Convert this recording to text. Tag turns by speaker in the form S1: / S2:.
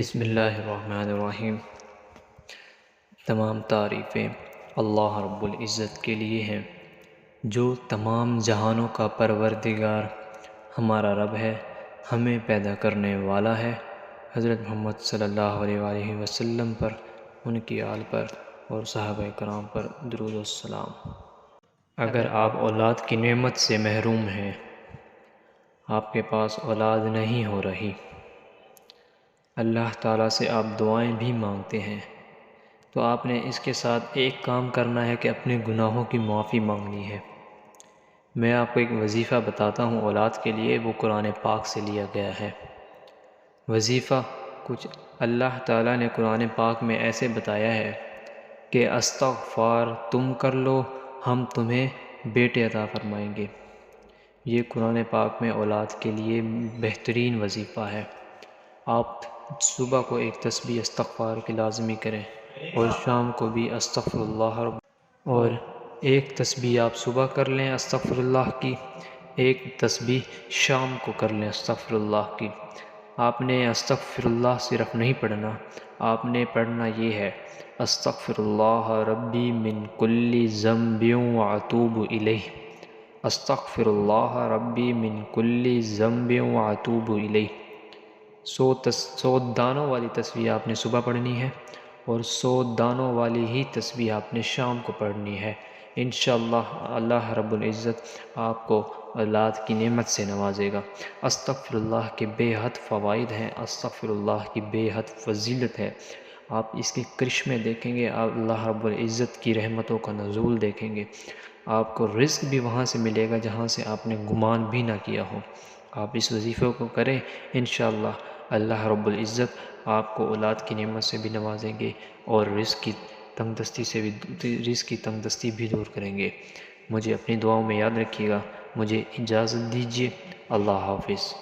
S1: بسم اللہ الرحمن الرحیم۔ تمام تعریفیں اللہ رب العزت کے لیے ہیں جو تمام جہانوں کا پروردگار ہمارا رب ہے، ہمیں پیدا کرنے والا ہے۔ حضرت محمد صلی اللہ علیہ وآلہ وسلم پر، ان کی آل پر اور صحابہ کرام پر درود و السلام۔ اگر آپ اولاد کی نعمت سے محروم ہیں، آپ کے پاس اولاد نہیں ہو رہی، اللہ تعالیٰ سے آپ دعائیں بھی مانگتے ہیں، تو آپ نے اس کے ساتھ ایک کام کرنا ہے کہ اپنے گناہوں کی معافی مانگنی ہے۔ میں آپ کو ایک وظیفہ بتاتا ہوں اولاد کے لیے، وہ قرآن پاک سے لیا گیا ہے۔ وظیفہ کچھ اللہ تعالیٰ نے قرآن پاک میں ایسے بتایا ہے کہ استغفار تم کر لو، ہم تمہیں بیٹے عطا فرمائیں گے۔ یہ قرآن پاک میں اولاد کے لیے بہترین وظیفہ ہے۔ آپ صبح کو ایک تسبیح استغفار کی لازمی کریں اور شام کو بھی استغفر اللہ اور ایک تسبیح آپ صبح کر لیں استغفر اللہ کی، ایک تسبیح شام کو کر لیں استغفر اللہ کی۔ آپ نے استغفر اللہ صرف نہیں پڑھنا، آپ نے پڑھنا یہ ہے: استغفر اللہ ربی من کل ذنب واتوب الیہ، استغفر اللہ ربی من کل ذنب واتوب الیہ۔ 100 دانوں والی تسبیح آپ نے صبح پڑھنی ہے اور 100 دانوں والی ہی تسبیح آپ نے شام کو پڑھنی ہے۔ انشاءاللہ اللہ رب العزت آپ کو اولاد کی نعمت سے نوازے گا۔ استغفر اللہ کے بے حد فوائد ہیں، استغفر اللہ کی بے حد فضیلت ہے۔ آپ اس کے کرشمے دیکھیں گے، آپ اللہ رب العزت کی رحمتوں کا نزول دیکھیں گے۔ آپ کو رزق بھی وہاں سے ملے گا جہاں سے آپ نے گمان بھی نہ کیا ہو۔ آپ اس وظیفے کو کریں، انشاءاللہ اللہ رب العزت آپ کو اولاد کی نعمت سے بھی نوازیں گے اور رزق کی تنگ دستی بھی دور کریں گے۔ مجھے اپنی دعاؤں میں یاد رکھیے گا۔ مجھے اجازت دیجیے۔ اللہ حافظ۔